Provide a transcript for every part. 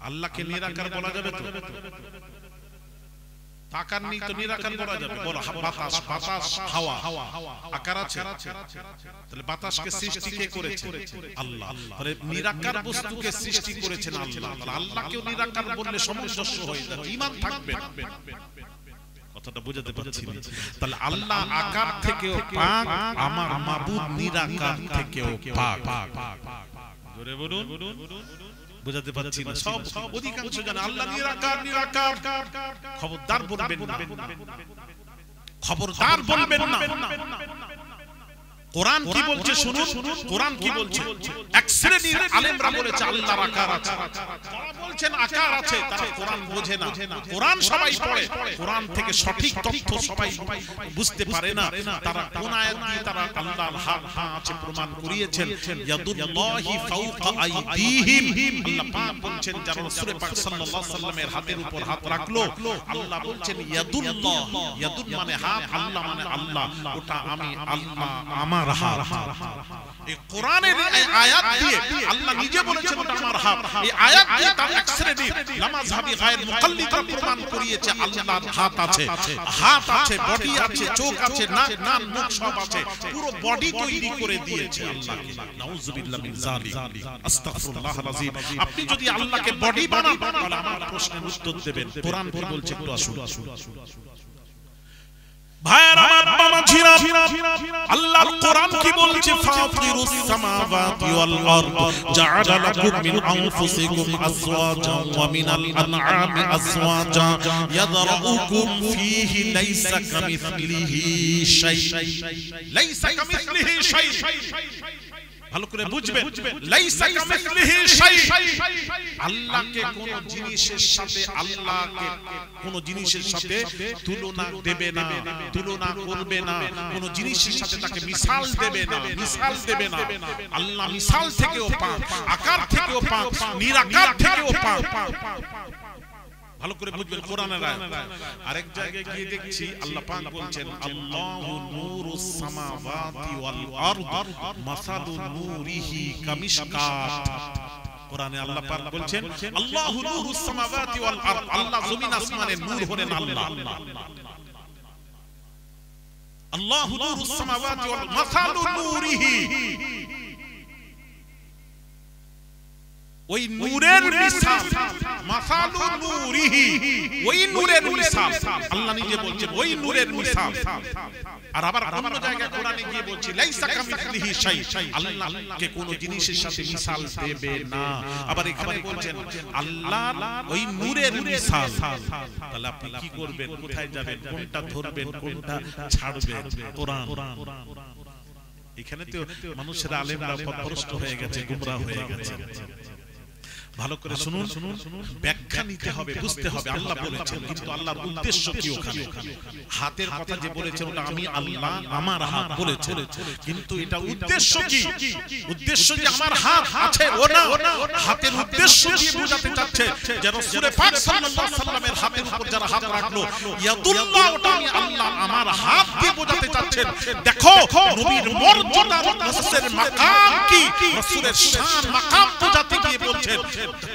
আল্লাহকে নিরাকার বলা যাবে তো? আকার নেই তো নিরাকার বলা যাবে? বলো বাতাস, বাতাস হাওয়া আকার আছে? তাহলে বাতাসকে সৃষ্টি কে করেছে? আল্লাহ। তাহলে নিরাকার বস্তুকে সৃষ্টি করেছেন আল্লাহ। তাহলে আল্লাহকেও নিরাকার বললে সামঞ্জস্য হয়ে যাবে, ঈমান থাকবে না। কথাটা বুঝাতে পারছি না? তাহলে আল্লাহ আকার থেকেও পাক, আমার মাবুদ নিরাকার থেকেও পাক। জোরে বলুন, বুঝাতে পারছি না? সব অধিকাংশ জানে আল্লাহ নিরাকার, নিরাকার। খবরদার বলবেন না, খবরদার বলবেন না। কোরআন কি বলছে শুনুন, কোরআন কি বলছে? এক শ্রেণীর আলেমরা বলেছে আল্লাহর আকার আছে, তারা বলছেন আকার আছে, তারা কোরআন বোঝে না। কোরআন সবাই পড়ে, কোরআন থেকে সঠিক তথ্য সবাই বুঝতে পারে না। তারা কোন আয়াত দিয়ে তারা আল্লাহর হাত আছে প্রমাণ করিয়েছেন। ইয়াদুল্লাহি ফাওকা আইদিহিম, আল্লাহ পাক বলছেন যারা রাসূল পাক সাল্লাল্লাহু আলাইহি সাল্লামের হাতের উপর হাত রাখলো, আল্লাহ বলছেন ইয়াদুল্লাহ, ইয়াদুল মানে হাত, আল্লাহ মানে আল্লাহ, ওটা আমি আল্লাহ, আমার হাত। এই কোরআনের এই আয়াত দিয়ে আল্লাহ নিজে বলেছেন ওটা আমার হাত। এই আয়াত দিয়ে তার এক শ্রেণীর নামাজহাবী গায়র মুকাল্লিদরা প্রমাণ করিয়েছে আল্লাহর হাত আছে, হাত আছে, বডি আছে, চোখ আছে, নাক কান মুখ সব আছে, পুরো বডি তৈরি করে দিয়েছে আল্লাহকে। নাউযুবিল্লাহ মিন যালিক, আস্তাগফিরুল্লাহল আযীম। আপনি যদি আল্লাহকে বডি বানান তাহলে আমার প্রশ্নের উত্তর দেবেন। কোরআন কি বলছে একটু আসুন। ভাইরা আমার বাবাজিরা, আল্লাহর কোরআন কি বলছে? ফাতিরুস সামাওয়াতি ওয়াল আরদ জাআলা লাকুম মিন আনফুসিকুম আজওয়াজান ওয়া মিনাল আনআমি আজওয়াজা ইয়াদরাউকুম ফীহি লাইসা কামিসলিহি শাই, লাইসা কামিসলিহি শাই। ভালো করে বুঝবেন, লাইসা কামিসলিহি শাই। আল্লাহকে কোন জিনিসের সাথে, আল্লাহকে কোন জিনিসের সাথে তুলনা দেবে না, তুলনা করবে না, কোন জিনিসের সাথে তাকে মিসাল দেবে না, মিসাল দেবে না। আল্লাহ মিসাল থেকেও পাক, আকার থেকেও পাক, নিরাকার থেকেও পাক। ভালো করে বুঝবেন কোরআনের আয়াত। আরেক জায়গায় গিয়ে দেখছি আল্লাহ পাক বলছেন আল্লাহু নূরুস সামাওয়াতি ওয়াল আরদ মাসালু নূরিহি কামিশকাত। কোরআনে আল্লাহ পাক বলছেন আল্লাহু নূরুস সামাওয়াতি ওয়াল আরদ, আল্লাহ জমিন আসমানের নূর হলেন আল্লাহ। আল্লাহু নূরুস সামাওয়াতি ওয়াল মাসালু নূরিহি, ওই নূরের মিসাল, মাসালু নূরিহি, ওই নূরের মিসাল আল্লাহ নিজে বলছেন ওই নূরের মিসাল। আর আবার অন্য জায়গায় কোরআনে গিয়ে বলছে লাইসা কামিসলিহি শাই, আল্লাহকে কোন জিনিসের সাথে মিসাল দেবে না। আবার এখানে বলছেন আল্লাহ ওই নূরের মিসাল। তাহলে আপনি কি করবেন, কোথায় যাবেন, কোনটা ধরবেন, কোনটা ছাড়বেন? কোরআন। এখানে তো মানুষের আলেমরা পথভ্রষ্ট হয়ে গেছে, গোমরাহ হয়ে গেছে। ভালো করে শুনুন, ব্যাখ্যা নিতে হবে, বুঝতে হবে। আল্লাহ বলেছেন, কিন্তু আল্লাহর উদ্দেশ্য কি ওখানে? হাতের কথা যে বলেছেন ওটা আমি আল্লাহ, আমার হাত বলেছেন, কিন্তু এটা উদ্দেশ্য কি? উদ্দেশ্য যে আমার হাত আছে ও না, হাতের উদ্দেশ্য কি বোঝাতে চাচ্ছে যে রাসূল পাক সাল্লাল্লাহু আলাইহি সাল্লামের হাতের উপর যারা হাত রাখলো, ইয়াদুল্লাহ ওটা আমি আল্লাহ, আমার হাত দিয়ে বোঝাতে চাচ্ছেন। দেখো নবীর মর্যাদা, রাসূলের মাকাম কি, রাসূলের শান মাকাম বোঝাতে গিয়ে বলছেন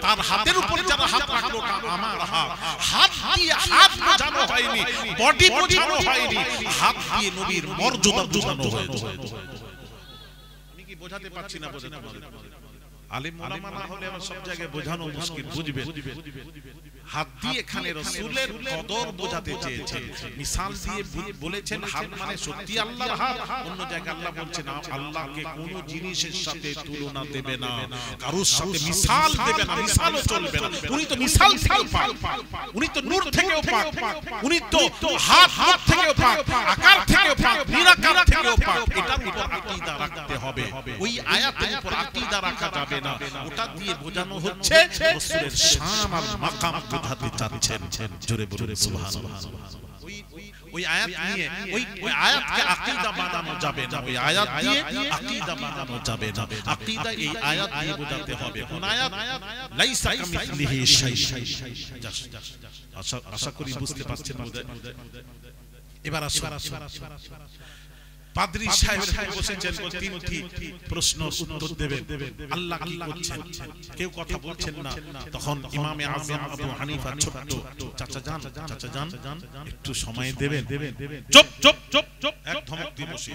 তার হাতের উপর যারা হাত রাখলো আমার হাত। হাত দিয়ে হাত বোঝানো হয়নি, বডি বোঝানো হয়নি, হাত দিয়ে নবীর মর্যাদা বোঝানো হয়েছে। আমি কি বোঝাতে পারছি না? বোঝাতে আলেম ওলামা না হলে আমার সব জায়গায় বোঝানো মুশকিল, বুঝবেন। হাত দিয়ে এখানে রাসূলের কদর বোঝাতে চেয়েছেন, মিসাল দিয়ে বলেছেন হাত মানে সত্যি আল্লাহর হাত। অন্য জায়গায় আল্লাহ বলছেন আল্লাহকে কোন জিনিসের সাথে তুলনা দেবে না, কারোর সাথে মিসাল দেবে না, মিসালও চলবে না। উনি তো মিসাল থেকেও পাক, উনি তো নূর থেকেও পাক, উনি তো হাত হাত থেকেও পাক, আকার থেকেও পাক, নিরাকার থেকেও পাক। এটার উপর আকীদা রাখতে হবে। ওই আয়াতের উপর আকীদা রাখা যাবে না। ওটা দিয়ে বোঝানো হচ্ছে রাসূলের শান আর মাকাম বোঝাতে চাচ্ছেন। জোরে বলুন সুবহানাল্লাহ। ওই আয়াত নিয়ে ওই আয়াতকে আকীদা বানানো যাবে না, ওই আয়াত দিয়ে আকীদা বানানো যাবে না। আকীদা এই আয়াত দিয়ে বোঝাতে হবে। কোন আয়াত? লাইসা কামিসলিহি শাই। আশা করি বুঝতে পারছেন। এবার আসুন, পাদ্রী সাহেব বসেছেন, তিনটি প্রশ্ন উত্তর দেবেন। আল্লাহ কি করছেন, কেউ কথা বলছেন না। তখন ইমামে আযম আবু হানিফা ছোট্ট, চাচা যান একটু সময় দেবেন। চুপ চুপ চুপ চুপ, এক ধমক দিয়ে বসে।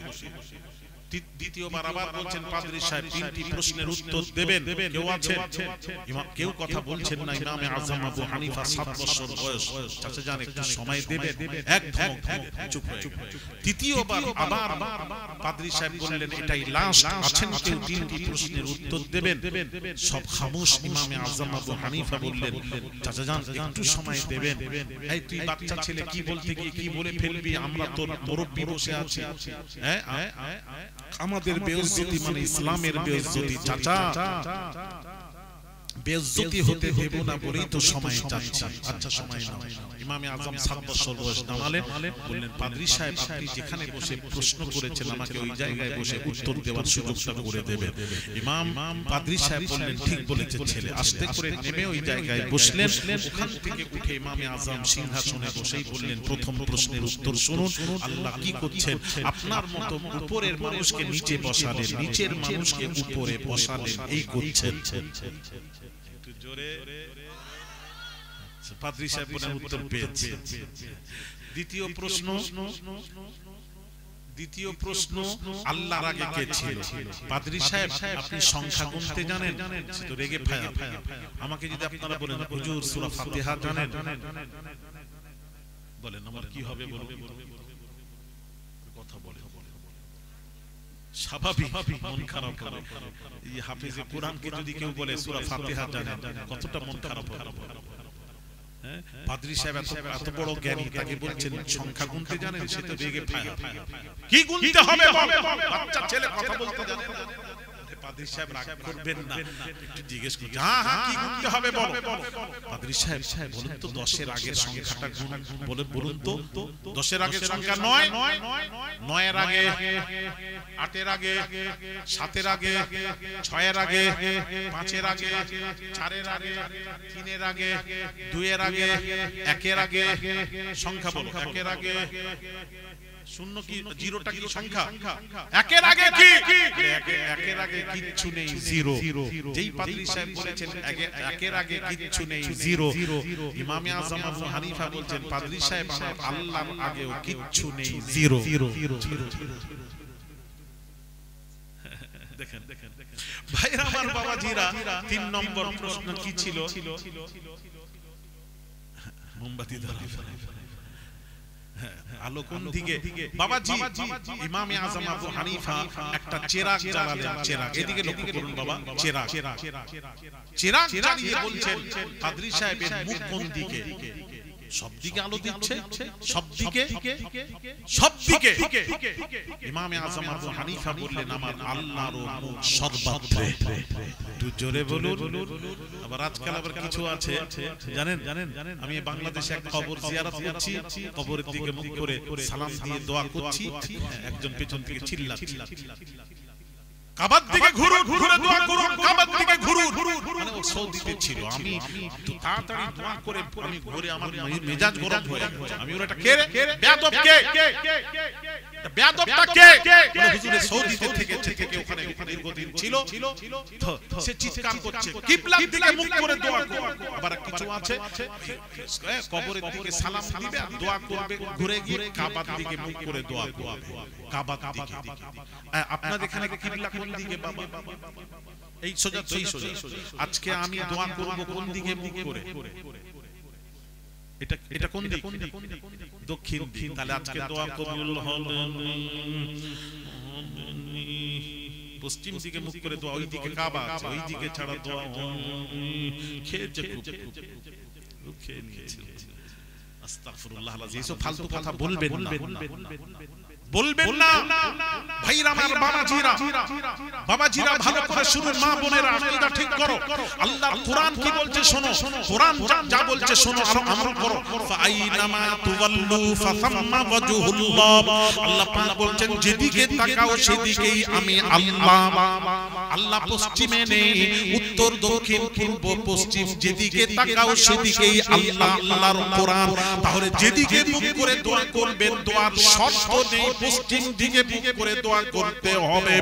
দ্বিতীয়বার আবার বলছেন পাদ্রী সাহেব তিনটি প্রশ্নের উত্তর দেবেন। কেউ আছেন? কেউ কথা বলছেন না। ইমামে আযম আবু হানিফা 7 বছর বয়স, চাচা যান একটু সময় দেবেন। এক ধমক, চুপ হয়ে। তৃতীয়বার আবার পাদ্রী সাহেব বললেন এটাই লাস্ট, আছেন কেউ তিনটি প্রশ্নের উত্তর দেবেন? সব খামোশ। ইমামে আযম আবু হানিফা বললেন চাচা যান একটু সময় দেবেন। এই তুই বাচ্চা ছেলে, কি বলতে গিয়ে কি বলে ফেলবি, আমরা তোর মুরব্বি বসে আছি। আমাদের বেইজ্জতি মানে ইসলামের বেইজ্জতি। চাচা বেইজ্জতি হতে দেব না বলেই তো সময় চাচ্ছি। আচ্ছা সময় নাও। ইমামে আযম 7 বছর বয়স নামালেন, বললেন পাদ্রী সাহেব আপনি যেখানে বসে প্রশ্ন করেছেন আমাকে ওই জায়গায় বসে উত্তর দেওয়ার সুযোগটা করে দেবেন। ইমাম পাদ্রী সাহেব বললেন ঠিক বলেছে ছেলে। আস্তে করে নেমে ওই জায়গায় বসলেন। ওখান থেকে উঠে ইমামে আযম সিংহাসনে বসেই বললেন প্রথম প্রশ্নের উত্তর শুনুন। আল্লাহ কি করছেন? আপনার মতো উপরের মানুষকে নিচে বসালেন, নিচের মানুষকে উপরে বসালেন, এই করছেন। পাদ্রী সাহেব বলেন উত্তর পেয়েছে। দ্বিতীয় প্রশ্ন আল্লাহর আগে কে ছিল? পাদ্রী সাহেব আপনি সংখ্যা গুনতে জানেন? তো রেগে ফায়া। আমাকে যদি আপনারা বলেন হুজুর সূরা ফাতিহা জানেন, বলেন আমার কি হবে বলুন। কথা বলে স্বাভাবিক মন খারাপ হবে। এই হাফেজে কোরআনকে যদি কেউ বলে সূরা ফাতিহা জানেন, কতটা মন খারাপ হবে। পাদ্রী সাহেব এত বড় জ্ঞানী, তাকে বলছেন সংখ্যা গুনতে জানেন, সে তো রেগে ফায়া। কি গুনতে হবে বল, বাচ্চা ছেলে কথা বলতে জানে না। পাদ্রী সাহেব রাগ করবেন না, একটু জিজ্ঞেস করুন হ্যাঁ হ্যাঁ কি গুনতে হবে বল। পাদ্রী সাহেব বলুন তো 10 এর আগের সংখ্যাটা বলুন তো। 10 এর আগের সংখ্যা 9, 9 এর আগে 8 এর আগে 7 এর আগে 6 এর আগে 5 এর আগে 4 এর আগে 3 এর আগে 2 এর আগে 1 এর আগে সংখ্যা বলো। 1 এর আগে শূন্য কি জিরোটা কি সংখ্যা? 1 এর আগে কি? 1 এর আগে কিচ্ছু নেই, জিরো। যেই পাদ্রী সাহেব বলেছেন 1 এর আগে কিচ্ছু নেই, জিরো। ইমামে আযম আবু হানিফা বলছেন পাদ্রী সাহেব আমার আল্লাহর আগেও কিচ্ছু নেই, জিরো। দেখেন ভাইরা আমার, বাবাজিরা 3 নম্বর প্রশ্ন কি ছিল? মোমবাতি ধরা আলো কোন দিকে? বাবাজি ইমামে আযম আবু হানিফা একটা চেরাগ জ্বালালেন। চেরাগ এদিকে লক্ষ্য করুন বাবা, চেরাগ জ্বালিয়ে বলছেন পাদ্রী সাহেবের মুখ কোন দিকে? সব দিকে আলো দিচ্ছে, সব দিকে। ইমামে আযম আবু হানিফা বললেন আমার আল্লাহর মুখ সর্বত্র। একটু জোরে বলুন। আবার আজকাল আবার কিছু আছে জানেন, আমি বাংলাদেশে এক কবর জিয়ারত করছি, কবরের দিকে মুখ করে সালাম দিয়ে দোয়া করছি, একজন পেছন থেকে চিল্লাচ্ছে কাবার দিকে ঘুরুন, ঘুরে দোয়া করুন, কাবার দিকে ঘুরুন। মানে ও সৌদিতে ছিল, আমি তাড়াতাড়ি দোয়া করে আমি ঘুরে আমার মেজাজ গরম হয়ে গেছে। আমি ওটা কে রে? বেয়াদব কে? বেয়াদবটা কে? মানে হুজুরে সৌদিতে থেকে ওখানে দীর্ঘদিন ছিল, সে চিৎকার করছে কিবলার দিকে মুখ করে দোয়া করো। আবার কিছু আছে কবরের দিকে সালাম দিবে আর দোয়া করবে, ঘুরে গিয়ে কাবার দিকে মুখ করে দোয়া করবে। কাবার দিকে আপনাদের এখানে কিবলা কোন দিকে বাবা? এই সোজা, এই সোজা। আজকে আমি দোয়া করব কোন দিকে মুখ করে? এটা কোন দিক? দক্ষিণ দিক। তাহলে আজকে দোয়া কবুল হবে। পশ্চিম দিকে মুখ করে দোয়া, ওই দিকে কাবা আছে, ওই দিকে ছাড়া দোয়া খেয়েছে খুব খেয়ে নিয়েছে। আস্তাগফিরুল্লাহ আলাযীম। এসব ফালতু কথা বলবেন না, বলবেন না ভাইরা আমার, বাবাজিরা ভালো করে শুনুন, মা বোনেরা আকীদা ঠিক করো। আল্লাহর কোরআন কি বলছে শোনো, কোরআন যা বলছে শোনো আর আমল করো। ফাআইনামা তুওয়াল্লু ফাসাম্মা ওয়াজহুল্লাহ। আল্লাহ পাক বলছেন যেদিকে তাকাও সেদিকেই আমি আল্লাহ। আল্লাহ পশ্চিমে নেই, উত্তর দক্ষিণ পূর্ব পশ্চিম যেদিকে তাকাও সেদিকেই আল্লাহ, আল্লাহর কোরআন। তাহলে যেদিকে মুখ করে দোয়া করবেন, দোয়ার শর্ত নেই পশ্চিম দিকে মুখ করে দোয়া করতে হবে,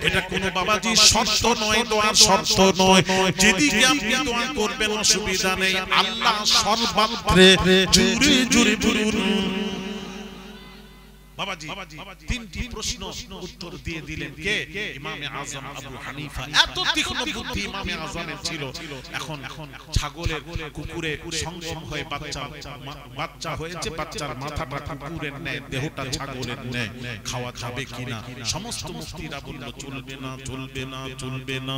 এটা কোনো বাবাজি শর্ত নয়, দোয়ার শর্ত নয়। যেদিকে আপনি দোয়া করবেন অসুবিধা নেই, আল্লাহ সর্বত্রে জুড়ে জুড়ে বলুন। বাবাজি তিনটি প্রশ্ন উত্তর দিয়ে দিলেন কে? ইমামে আযম আবু হানিফা। এত তীক্ষ্ণ বুদ্ধি ইমামে আযমের ছিল। এখন ছাগলের কুকুরের সঙ্গম হয়ে বাচ্চা হয়েছে, বাচ্চার মাথাটা কুকুরের ন্যায়, দেহটা ছাগলের ন্যায়, খাওয়া যাবে কিনা? সমস্ত মুফতিরা বলল চলবে না, চলবে না, চলবে না।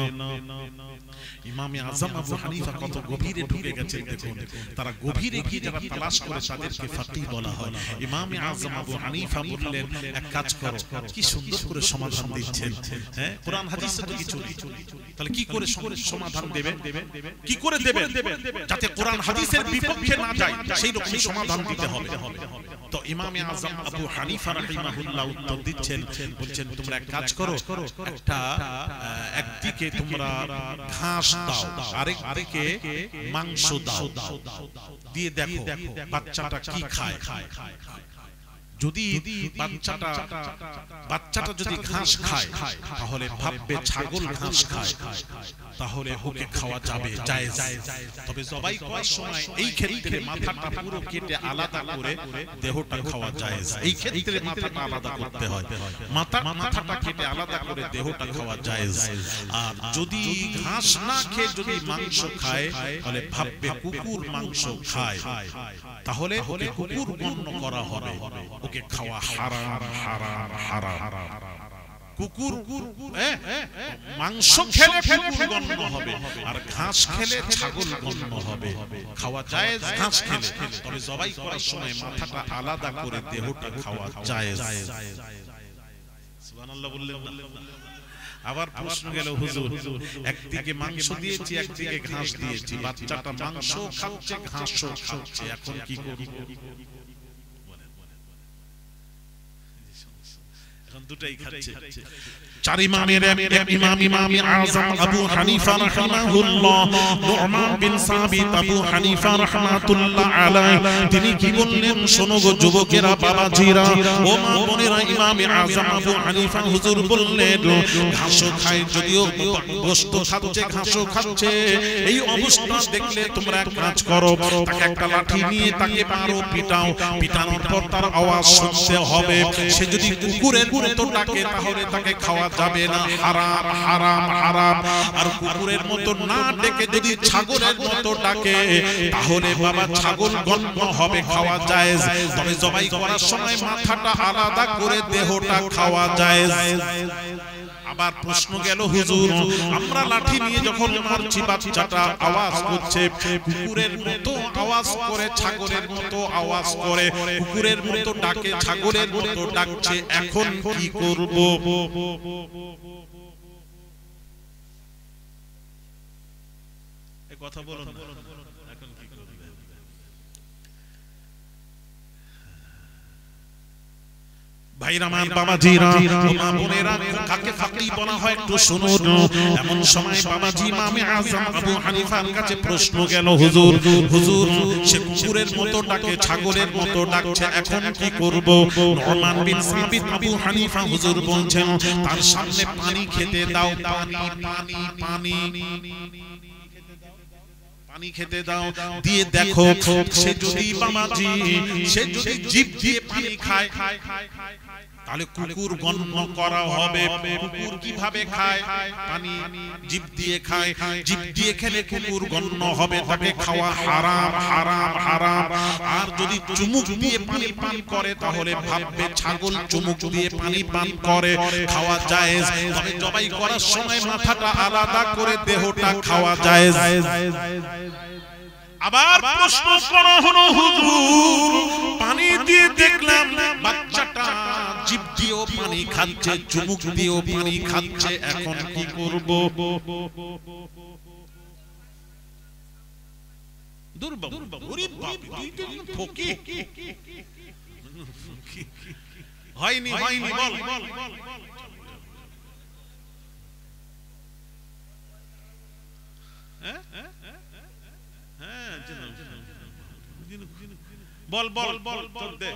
ইমামে আযম আবু হানিফা কত গভীরে ঢুকে গেছেন দেখুন। তারা গভীরে গিয়ে যারা তালাশ করে তাদেরকে ফাকিহ বলা হয়। ইমামে আযম আবু হানিফা বললেন এক কাজ করো। কি সুন্দর করে সমাধান দিচ্ছেন, হ্যাঁ? কোরআন হাদিসে তো কিছু নেই, তাহলে কি করে সমাধান দেবে? কি করে দেবে যাতে কোরআন হাদিসের বিপক্ষে না যায়, সেই রকম সমাধান দিতে হবে। তো ইমামে আযম আবু হানিফা রাহিমাহুল্লাহ উত্তর দিচ্ছেন, বলছেন তোমরা এক কাজ করো, একটা একদিকে তোমরা ঘাস দাও, আরেক দিকে মাংস দাও, দিয়ে দেখো বাচ্চাটা কি খায়। যদি বাচ্চাটা যদি ঘাস খায় তাহলে ভাববে ছাগল ঘাস খায়, তাহলে ওকে খাওয়া যাবে, জায়েজ। তবে জবাই করার সময় এই ক্ষেত্রে মাথাটা পুরো কেটে আলাদা করে দেহটা খাওয়া জায়েজ। এই ক্ষেত্রে মাথাটা আলাদা করতে হয়, মাথাটা কেটে আলাদা করে দেহটা খাওয়া জায়েজ। আর যদি ঘাস না খেয়ে যদি মাংস খায় তাহলে ভাববে কুকুর মাংস খায়, তাহলে ওকে কুকুর গণ্য করা হবে, ওকে খাওয়া হারাম হারাম হারাম। কুকুর মাংস খেলে কুকুর গণ্য হবে, আর ঘাস খেলে ছাগল গণ্য হবে, খাওয়া জায়েজ ঘাস খেলে। তবে জবাই করার সময় মাথাটা আলাদা করে দেহটা খাওয়া জায়েজ। সুবহানাল্লাহ বললেন না? আবার প্রশ্ন গেল, হুজুর একদিকে মাংস দিয়েছি, একদিকে ঘাস দিয়েছি, বাচ্চাটা মাংস খাচ্ছে ঘাসও খাচ্ছে, এখন কি করব? এখন দুটাই খাচ্ছে। চার ইমামের এক ইমাম ইমামে আযম আবু হানিফা রাহিমাহুল্লাহ, নু'মান বিন সাবিত আবু হানিফা রাহমাতুল্লাহ আলাইহি, তিনি কি বললেন শোনো গো যুবকেরা, বাবাজিরা, ও মা বোনেরা, ইমামে আযম আবু হানিফা হুজুর বললেন ঘাসও খায়, যদিও গোশত খাচ্ছে ঘাসও খাচ্ছে, এই অবস্থা দেখলে তোমরা এক কাজ করো, তাকে একটা লাঠি নিয়ে তাকে মারো, পিটাও, পিটানোর পর তার আওয়াজ শুনতে হবে। সে যদি কুকুরের মতো ডাকে তাহলে তাকে খাওয়া যাবে না, হারাম হারাম হারাম। আর কুকুরের মতো না ডেকে যদি ছাগলের মতো ডাকে তাহলে বাবা ছাগল গণ্য হবে, খাওয়া জায়েজ। তবে জবাই করার সময় মাথাটা আলাদা করে দেহটা খাওয়া জায়েজ। আবার প্রশ্ন গেল, হুজুর আমরা লাঠি নিয়ে যখন মারছি বাচ্চাটা আওয়াজ করছে, কুকুরের মতো আওয়াজ করে, ছাগলের মতো আওয়াজ করে, কুকুরের মতো ডাকে, ছাগলের মতো ডাকছে, এখন কি করব? এই কথা বলুন, এখন কি করব? ভাইরা আমার, বাবাজিরা, মা বোনেরা, কাকে ফাকিহ বলা হয় একটু শুনুন। এমন সময় বাবাজি ইমামে আযম আবু হানিফার কাছে প্রশ্ন গেল, হুজুর হুজুর সে কুকুরের মতো ডাকে, ছাগলের মতো ডাকছে, এখন কি করব? নু'মান বিন সাবিত আবু হানিফা হুজুর বলছেন তার সামনে পানি খেতে দাও, পানি পানি পানি পানি খেতে দাও, দিয়ে দেখো সে যদি বাবাজি সে যদি জিভ দিয়ে পানি খায় তাহলে কুকুর গণ্য করা হবে। কুকুর কিভাবে খায়? পানি জিভ দিয়ে খায়, জিভ দিয়ে খেলে কুকুর গণ্য হবে, তাকে খাওয়া হারাম হারাম হারাম। আর যদি চুমুক দিয়ে পানি পান করে তাহলে ভাববে ছাগল চুমুক দিয়ে পানি পান করে, খাওয়া জায়েজ। তবে জবাই করার সময় মাথাটা আলাদা করে দেহটা খাওয়া জায়েজ। আবার প্রশ্ন করা হলো, হুজুর পানি দিয়ে দেখলাম বাচ্চাটা জিভ দিয়েও পানি খাচ্ছে, চুমুক দিয়েও পানি খাচ্ছে, এখন কি করব? দুর্বল গরীব বাপ, ফকির হয়নি হয়নি বল। বল বল বল তোর দে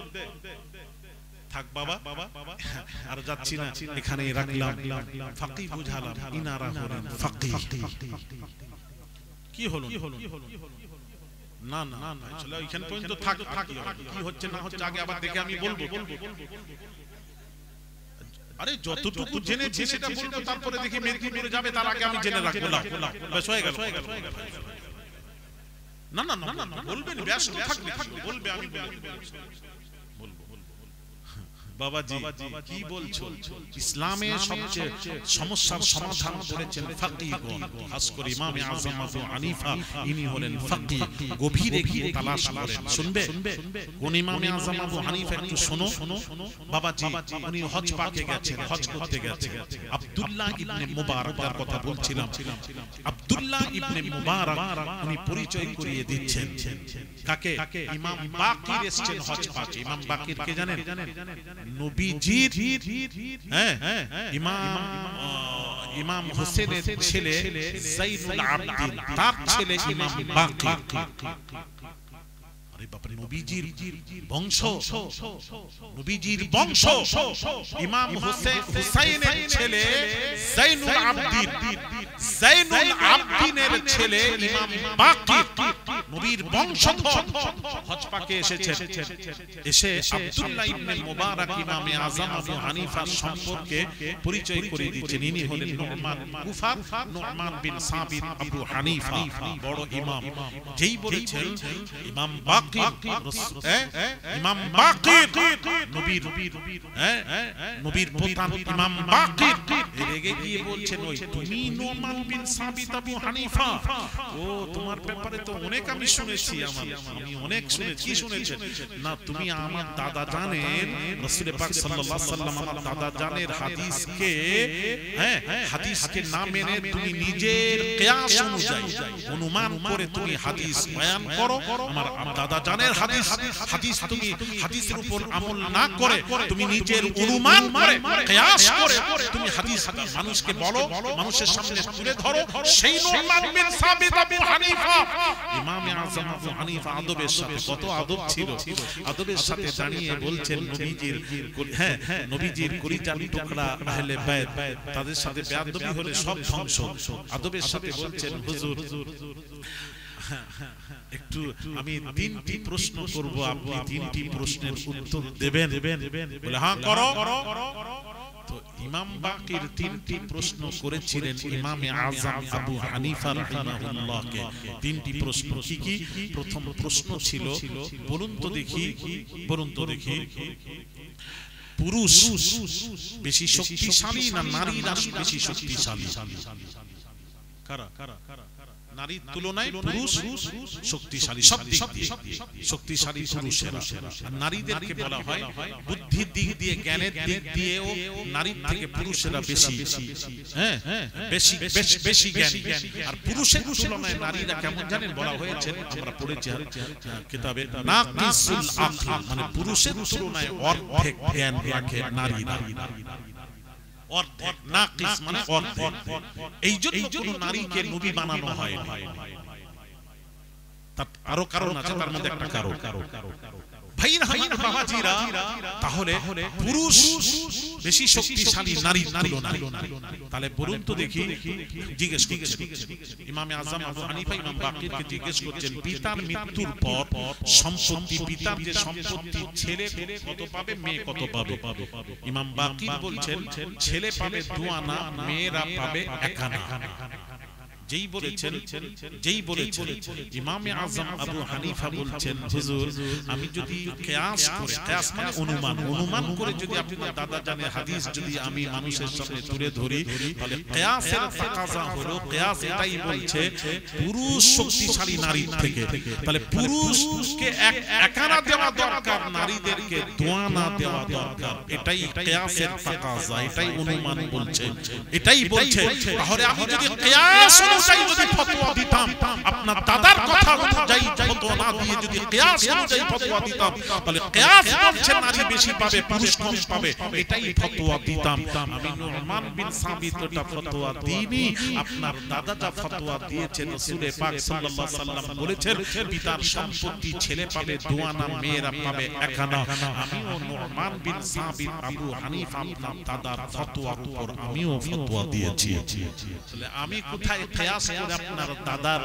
থাক বাবা আর যাচ্ছি না, এখানেই রাখলাম। ফাকিহ বুঝালাম, ইনারা হলেন ফাকিহ। কি হলো না না চলো এখান পর্যন্ত থাক। কি হচ্ছে না হচ্ছে আগে আবার দেখে আমি বলবো। আরে যতটুকু জেনেছি সেটা বলবো, তারপরে দেখি মেরকি করে যাবে, তার আগে আমি জেনে রাখবো। বেশ হয়ে গেল। না না না না বলবেন, ব্যস্ত থাকবে বলবে, আমি বলবো। বাবাজি কি বলছো? ইসলামের সবচেয়ে সমস্যার সমাধান করেছেন ফাকিহগণ, খাস করে ইমাম আযম আবু হানিফা। ইনি হলেন ফাকিহ। গভীরে গিয়ে তালাশ করেন। শুনবে কোন ইমাম আযম আবু হানিফা? একটু শোনো বাবাজি। উনি হজ পাকে গেছেন, হজ করতে গেছেন। আব্দুল্লাহ ইবনে মুবারাকের কথা বলছিলাম। আব্দুল্লাহ ইবনে মুবারাক উনি পরিচয় করিয়ে দিচ্ছেন কাকে? ইমাম বাকির এসেছেন হজ পাকে। ইমাম বাকির কে জানেন? নবীজির ইমাম হোসেনের ছেলে যাইনুল আবদিন, তার ছেলে ইমাম বাকির। আরে বাপ রে, নবীজির বংশ, নবীজির বংশ। ইমাম হুসাইনের ছেলে যাইনুল আবদিন, যাইনুল আবদিনের ছেলে ইমাম বাকির, নবীর বংশধর হজ পাকে এসেছেন। এসে আব্দুল্লাহ ইবনে মুবারাক ইমাম আযম আবু হানিফার সম্পর্কে পরিচয় করে দিচ্ছেন। ইনি হলেন নুমান কুফার, নুমান বিন সাবিত আবু হানিফা, বড় ইমাম। যেই বলেছেন ইমাম বাকির, ইমাম বাকির নবীর প্রধান ইমাম বাকির রেগে গিয়ে বলছেন, ওই তুমি নুমান বিন সাবিত আবু হানিফা? ও তোমার ব্যাপারে তো অনেক আমি শুনেছি, আমি অনেক শুনেছি। কি শুনেছেন? না, তুমি আমার দাদা জানের, রাসূল পাক সাল্লাল্লাহু আলাইহি ওয়াসাল্লাম আমার দাদা জানের হাদিসকে না মেনে তুমি নিজের কিয়াস অনুযায়ী অনুমান করে তুমি হাদিস বয়ান করো। আমার দাদা জানের হাদিস তুমি হাদিসের উপর আমল না করে তুমি নিজের অনুমান করে কিয়াস করে তুমি হাদিস মানুষকে বলো, মানুষের সামনে তুলে ধরো। সেই নুমান বিন সাবিত আবু হানিফা, ইমাম আযম আবু হানিফা আদবের সাথে, কত আদব ছিল, আদবের সাথে দাঁড়িয়ে বলছেন নবীজির কুড়িটা টুকরা আহলে বাইত, তাদের সাথে বেয়াদবি হলে সব ধ্বংস। আদবের সাথে বলছেন, হুজুর একটু আমি তিনটি প্রশ্ন করব, আপনি তিনটি প্রশ্নের উত্তর দেবেন? বলে হ্যাঁ করো। তো ইমাম বাকির তিনটি প্রশ্ন করেছিলেন ইমামে আযম আবু হানিফা রাহিমাহুল্লাহকে। তিনটি প্রশ্ন কি কি? প্রথম প্রশ্ন ছিল, বলুন তো দেখি পুরুষ বেশি শক্তিশালী না নারীরা বেশি শক্তিশালী? কারা? নারীর তুলনায় পুরুষ শক্তিশালী, সব দিক দিয়ে শক্তিশালী পুরুষেরা। আর নারীদেরকে বলা হয় বুদ্ধির দিক দিয়ে, জ্ঞানের দিক দিয়েও নারীর থেকে পুরুষেরা বেশি বেশি জ্ঞানী। আর পুরুষের তুলনায় নারীরা কেমন জানেন বলা হয়েছে? আমরা পড়েছি কিতাবে, নাকিসুল আকল, মানে পুরুষের তুলনায় অর্ধেক জ্ঞান রাখে নারীরা। নাকিস মানে অর্ধেক। এই জন্য কোন নারীকে নবী বানানো হয়। তার আরো কারণ আছে, তার মধ্যে একটা কারণ। ভাইরা আমার বাবাজিরা, তাহলে পুরুষ বেশি শক্তিশালী নারীর তুলনায়। তাহলে বলুন তো দেখি, জিজ্ঞেস করছেন ইমামে আযম আবু হানিফা ইমাম বাকিরকে জিজ্ঞেস করছেন, পিতার মৃত্যুর পর সম্পত্তি, পিতার যে সম্পত্তি ছেলে কত পাবে, মেয়ে কত পাবে? ইমাম বাকির বলছেন, ছেলে পাবে 2 আনা, মেয়েরা পাবে 1 আনা। যেই বলেছেন ইমামে আযম আবু হানিফা বলছেন, হুজুর আমি যদি কিয়াস করে, কিয়াস মানে অনুমান করে যদি আপনার দাদা জানে হাদিস যদি আমি মানুষের সামনে তুলে ধরি, তাহলে কিয়াসের তাকাজা হলো, কিয়াস এটাই বলছে পুরুষ শক্তিশালী নারীর থেকে। তাহলে পুরুষকে 1 আনা দেওয়া দরকার, নারীদেরকে 2 আনা দেওয়া দরকার। এটাই কিয়াসের তাকাজা, এটাই অনুমান বলছে, এটাই বলছে। তাহলে আমি যদি কিয়াস অনুযায়ী যদি ফতোয়া দিতাম, আপনার দাদার কথা অনুযায়ী ফতোয়া না দিয়ে যদি কিয়াস অনুযায়ী ফতোয়া দিতাম তাহলে কিয়াস বলছে নারী বেশি পাবে পুরুষ কম পাবে এটাই ফতোয়া দিতাম আমি নুরমান বিন সাবিত এটা ফতোয়া দিইনি আপনার দাদা যা ফতোয়া দিয়েছেন রাসূল পাক সাল্লাল্লাহু আলাইহি সাল্লাম বলেছেন পিতার সম্পত্তি ছেলে পাবে দুয়ানা মেয়েরা পাবে একানা আমিও নুরমান বিন সাবিত আবু হানিফা আপনার দাদার ফতোয়ার উপর আমিও ফতোয়া দিয়েছি তাহলে আমি কোথায় কিয়াস করে আপনার দাদার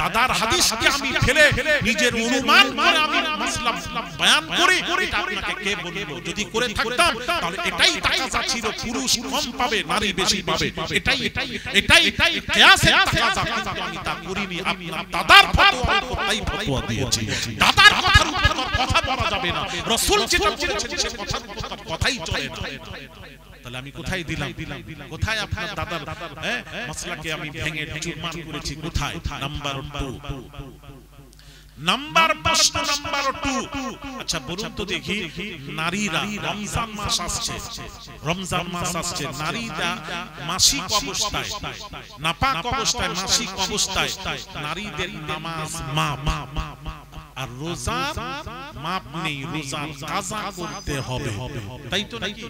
দাদার হাদিসকে আমি ফেলে নিজের অনুমান করে আমি মাসলা বয়ান করি এটা আপনাকে কে বলবো যদি করে থাকতাম তাহলে এটাই তাকাজা ছিল পুরুষ কম পাবে নারী বেশি পাবে এটাই কিয়াসের তাকাজা কিন্তু আমি তা করিনি আপনার দাদার ফতোয়া তাই ফতোয়া দিয়েছি দাদার কথার উপর কথা বলা যাবে না রাসূল যেটা বলেছেন সে কথাই চলে না তাহলে আমি কোথায় দিলাম কোথায় আপনার দাদার মাসলাকে আমি ভেঙে চুরমার করেছি কোথায় নাম্বার 2 নাম্বার প্রশ্ন নাম্বার 2 আচ্ছা বলুন তো দেখি নারীরা রমজান মাস আসছে নারীরা মাসিক অবস্থায় নাপাক অবস্থায় মাসিক অবস্থায় নারীদের নামাজ মা আর রোজা মাপ নেই রোজা কাজা করতে হবে তাই তো নাকি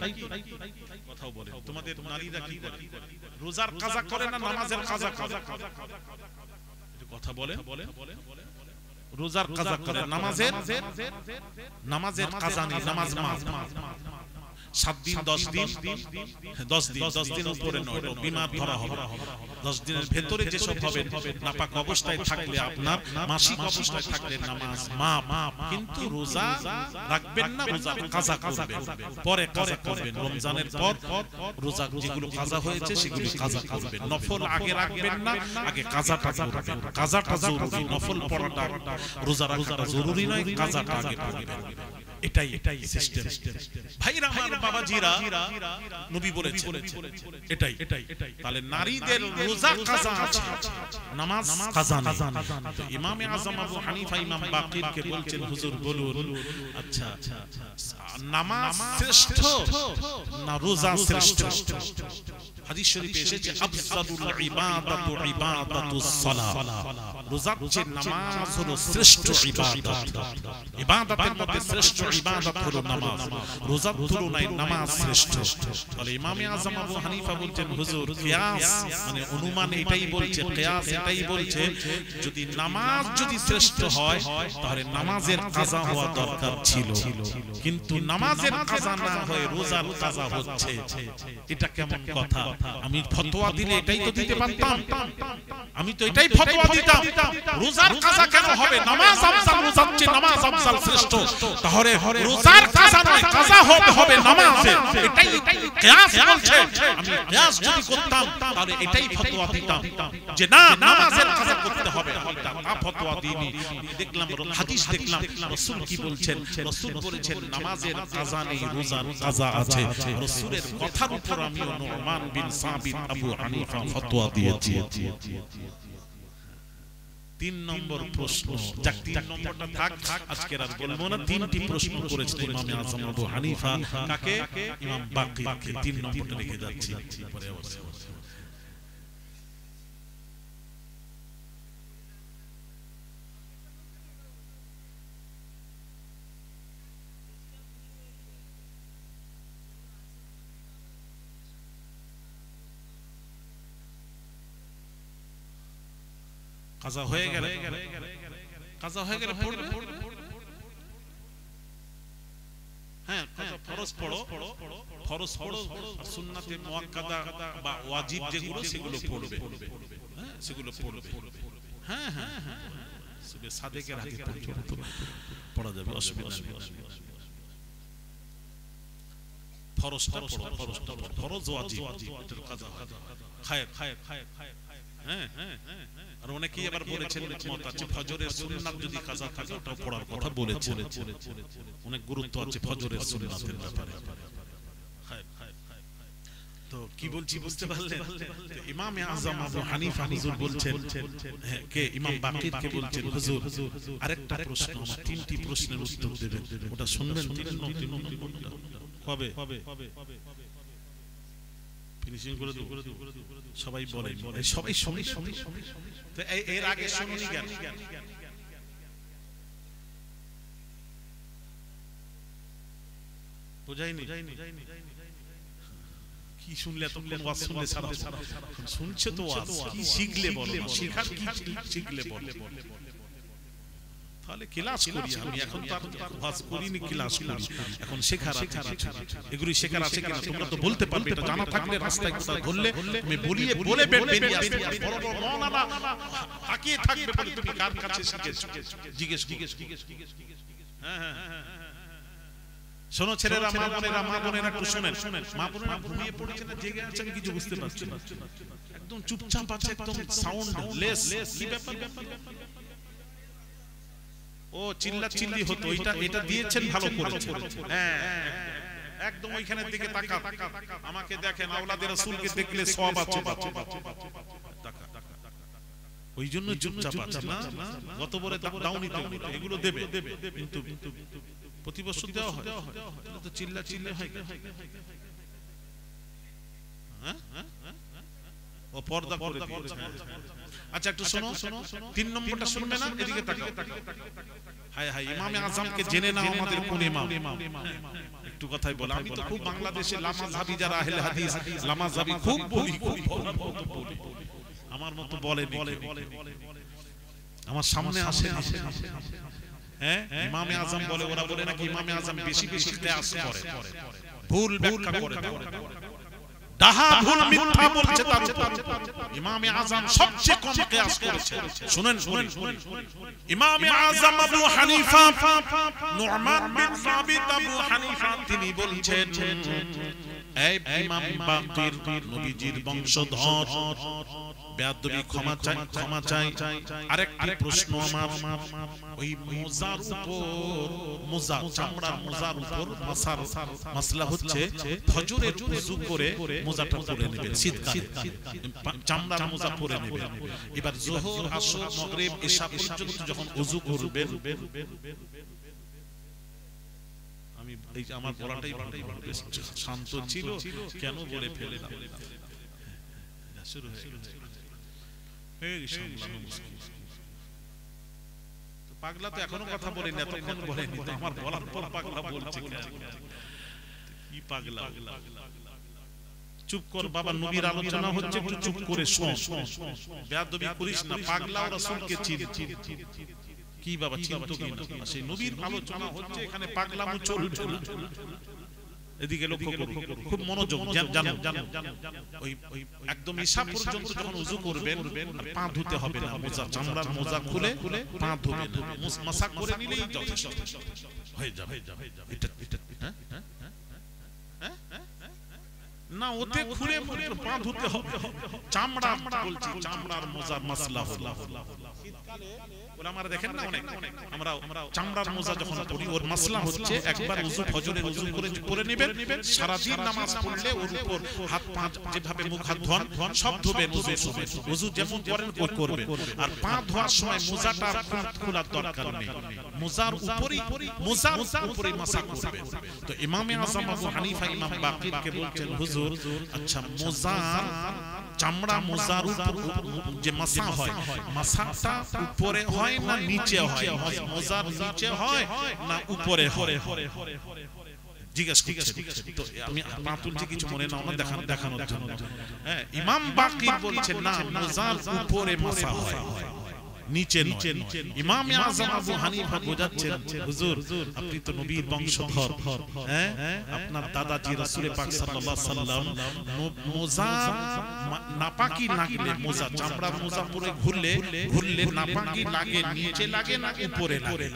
কথাও বলে তোমাদের নারীরা কি করে রোজার কাজা করে না নামাজের কাজা করে কথা বলে রোজার কাজা করে নামাজের কাজা নেই নামাজ মাপ 7 দিন 10 দিন উপরে নয় বিমার ধরা হবে 10 দিনের ভেতরে যে সব হবে নাপাক অবস্থায় থাকলে আপনার মাসিক অবস্থায় থাকলে নামাজ মাপ কিন্তু রোজা রাখবেন না রোজা কাজা করবেন পরে কাজা করবেন রমজানের পর রোজা যেগুলো কাজা হয়েছে সেগুলো কাজা করবেন নফল আগে রাখবেন না আগে কাজাটা করবেন কাজাটা জরুরি নফল পড়াটা রোজা রাখাটা জরুরি নয় কাজাটা আগে করবেন এটাই সিস্টেম ভাইরা আমার বাবাজিরা নবী বলেছেন এটাই তাহলে নারীদের রোজা কাজা আছে নামাজ কাজা নেই তো ইমামে আযম আবু হানিফা ইমাম বাকির কে বলছেন হুজুর বলুন আচ্ছা নামাজ শ্রেষ্ঠ না রোজা শ্রেষ্ঠ হাদিস শরীফে এসেছে আফজালুল ইবাদাতু ইবাদাতুস সালাহ রোজার চেয়ে নামাজ হলো শ্রেষ্ঠ ইবাদত ইবাদতের মধ্যে শ্রেষ্ঠ ইবাদত হলো নামাজ রোজার তুলনায় নামাজ শ্রেষ্ঠ তাহলে ইমামে আযম আবু হানিফা বলছেন হুজুর কিয়াস মানে অনুমান এটাই বলছে কিয়াস এটাই বলছে যদি নামাজ যদি শ্রেষ্ঠ হয় তাহলে নামাজের কাজা হওয়া দরকার ছিল কিন্তু নামাজের কাজা না হয়ে রোজার কাজা হচ্ছে এটা কেমন কথা আমি ফতোয়া দিলে এটাই তো দিতে পারতাম আমি তো এটাই ফতোয়া দিতাম রোজার কাজা কেন হবে নামাজ আফজাল রোজার চেয়ে নামাজ আফজাল শ্রেষ্ঠ তাহলে রোজার কাজা নয় কাজা হবে নামাজে এটাই কিয়াস বলছে আমি কিয়াস যদি করতাম তাহলে এটাই ফতোয়া দিতাম যে না নামাজের কাজা করতে হবে তা ফতোয়া দিইনি দেখলাম হাদিস দেখলাম রাসূল কি বলছেন রাসূল বলেছেন নামাজের কাজা নেই রোজার কাজা আছে রাসূলের কথার উপর আমি নুরমান বিন সাবিত আবু হানিফা ফতোয়া দিয়েছি 3 নম্বর প্রশ্ন যাক 3 নম্বরটা থাক আজকে আর বলবো না তিনটি প্রশ্ন করেছেন ইমাম আযম আবু হানিফা কাকে ইমাম বাকিরকে 3 নম্বরটা রেখে যাচ্ছি পরে অবশ্য কাজা হয়ে গেলে পড়বে হ্যাঁ ফরজ পড়ো আর সুন্নাতে মুআক্কাদা বা ওয়াজিব যেগুলো সেগুলো পড়বে হ্যাঁ সেগুলো পড়বে হ্যাঁ সুবে সাদেকের আগে পর্যন্ত পড়া যাবে অসুবিধা নেই ফরজটা পড়ো ফরজ ওয়াজিব এটার কাজা হয় খায়ের হ্যাঁ আর অনেকেই আবার বলেছেন মত আছে ফজরের সুন্নাত যদি কাজা থাকে ওটাও পড়ার কথা বলেছেন অনেক গুরুত্ব আছে ফজরের সুন্নাতের ব্যাপারে তো কি বলছি বুঝতে পারলেন ইমাম আযম আবু হানিফা হুজুর বলছেন কে ইমাম বাকির কে বলছেন হুজুর আরেকটা প্রশ্ন আমার 3টি প্রশ্নের উত্তর দেবেন ওটা শুনবেন 3 নম্বরটা কবে ফিনিশিং করে দেব সবাই বলে সবাই তো এর আগে শুনুনি কেন বোঝাইনি কি শুনলে তো কোন ওয়াজ শুনলে সারা শুনছে তো ওয়াজ কি শিখলে বলো না শেখার কি শিখলে বলো তাহলে ক্লাস করি আমি এখন তো ওয়াজ করিনি ক্লাস করি এখন শেখার আছে এগুলি শেখার আছে কিনা তোমরা তো বলতে পারবে এটা জানা থাকলে রাস্তায় কোথাও ধরলে আমি বলে বেরিয়ে আসবে বড় বড় মাওলানা তাকিয়ে থাকবে বলে তুমি কার কাছে শিখেছো জিজ্ঞেস হ্যাঁ শোনো ছেলেরা মা বোনেরা একটু শুনেন মা বোনেরা ঘুমিয়ে পড়ছে না জেগে আছে আমি কিছু বুঝতে পারছি না একদম চুপচাপ আছে একদম সাউন্ড লেস কি ব্যাপার ও চিল্লি হতো এটা দিয়েছেন ভালো করেছেন হ্যাঁ একদম ওইখানের দিকে তাকা আমাকে দেখেন আওলাদের রাসূলকে দেখলে সওয়াব আছে ওই জন্য চুপচাপ আছে না গত বরে দাওনি এগুলো দেবে কিন্তু প্রতি বছর দেওয়া হয় তো চিল্লা হয় হ্যাঁ ও পর্দা করে দিয়েছে আচ্ছা একটু শোনো 3 নম্বরটা শুনবে না এদিকে তাকাও হায় হায় ইমামে আযমকে জেনে নাও আমাদের কোন ইমাম একটু কথাই বলা আমি তো খুব বাংলাদেশে লামাযহাবি যারা আহলে হাদিস লামাযহাবি খুব বলি আমার মতো বলে আমার সামনে আসে হ্যাঁ ইমামে আযম বলে ওরা বলে নাকি ইমামে আযম বেশি কিয়াস করে ভুল ব্যাখ্যা করে ডাহা ভুল মিথ্যা বলছে তার উপর ইমামে আযম সবচেয়ে কম কিয়াস করেছে শুনেন ইমামে আযম আবু হানিফা নু'মান বিন সাবিত আবু হানিফা তিনি বলছেন এই ইমাম বাকির নবীজির বংশধর বেয়াদবি ক্ষমা চাই আরেকটি প্রশ্ন আমার ওই মোজার উপর মোজা চামড়ার মোজার উপর মাসলা হচ্ছে ফজরের ওযু করে মোজাটা পরে নেবেন শীতকালে চামড়ার মোজা পরে নেবেন এবার যোহর আসর মাগরিব ইশা পর্যন্ত যখন ওযু করবেন আমি এই আমার বলাটাই শান্ত ছিল কেন বলে ফেললাম শুরু হয়ে গেছে পাগলা তো এখনো কথা বলেনি এতক্ষণ বলেনি তো আমার বলার পর পাগলা বলছে কি পাগলা চুপ কর বাবা নবীর আলোচনা হচ্ছে একটু চুপ করে শোন বেয়াদবি করিস না পাগলা ও রাসূলকে চিন কি বাবা চিনতো কি না সেই নবীর আলোচনা হচ্ছে এখানে পাগলামো চলছে না এদিকে লক্ষ্য করুন খুব মনোযোগ জানো ওই একদম ঈশা পর্যন্ত যখন ওযু করবেন আর পা ধুতে হবে না মোজা চামড়ার মোজা খুলে পা ধুবেন মাসাক করে নিলেই যথেষ্ট হয়ে যাবে এটা না ওতে খুলে পা ধুতে হবে চামড়া বলছি চামড়ার মোজার মাসলা হলো শীতকালে ওলামারা দেখেন না অনেক আমরা চামড়ার মোজা যখন পড়ি ওর মাসলা হচ্ছে একবার ওযু ফজরের ওযু করে নেবেন সারা দিন নামাজ পড়লে ওর উপর হাত পা যেভাবে মুখ হাত ধোন সব ধোবেন ওযু যেমন করেন করবেন আর পা ধোয়ার সময় মোজাটা খোলার দরকার নেই মোজার উপরে মাসা করবেন তো ইমামে আযম আবু হানিফা ইমাম বাকিরকে বলছেন হুজুর আচ্ছা মোজার চামড়া মোজার উপর যে মাসা হয় মাসাটা উপরে হয় না নিচে হয় মোজার নিচে হয় না উপরে হয় জিজ্ঞেস করছে তো আমি আপনার তুলছি কিছু মনে নাও না দেখানোর জন্য হ্যাঁ ইমাম বাকির বলছেন না মোজার উপরে মাসা হয় নিচে ইমামে আযম আবু হানিফা বোঝাচ্ছেন হুজুর আপনি তো নবীর বংশধর হ্যাঁ আপনার দাদাজি রাসূল পাক সাল্লাল্লাহু আলাইহি সাল্লাম মোজা নাপাকি লাগলে মোজা চামড়ার মোজা পরে ঘুরলে নাপাকি লাগে নিচে লাগে না উপরে লাগে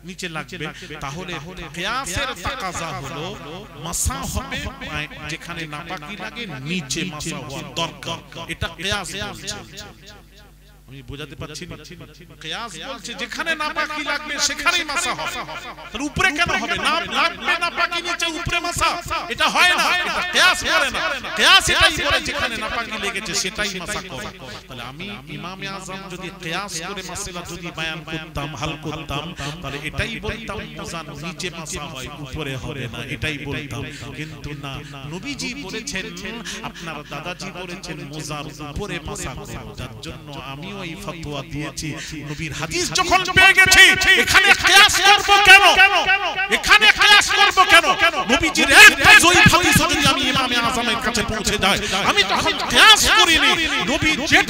নিচে লাগবে তাহলে কিয়াসের তাকাজা হলো মাসা হবে যেখানে নাপাকি লাগে নিচে মাসা হওয়া দরকার এটা কিয়াস বলছে আমি বোঝাতে পারছি না কিয়াস বলছে যেখানে নাপাকি লাগবে সেখানেই মাসা হবে তার উপরে কেন হবে না লাগবে নাপাকি নিচে উপরে মাসা এটা হয় না এটা কিয়াস করে না কিয়াস এটাই বলে যেখানে নাপাকি লেগেছে সেটাই মাসা করে তাহলে আমি ইমামে আযম যদি কিয়াস করে মাসলা যদি বয়ান করতাম হাল করতাম তাহলে এটাই বলতাম মোজার নিচে মাসা হয় উপরে হবে না এটাই বলতাম কিন্তু না নবীজি বলেছেন আপনার দাদাজি বলেছেন মোজার উপরে মাসা করো যার জন্য আমি ওই ফতোয়া দিয়েছি নবীর হাদিস যখন পেয়ে গেছি এখানে কিয়াস করব কেন পৌঁছে যায়। আমি তখন কিয়াস করিনি, নবী যেটা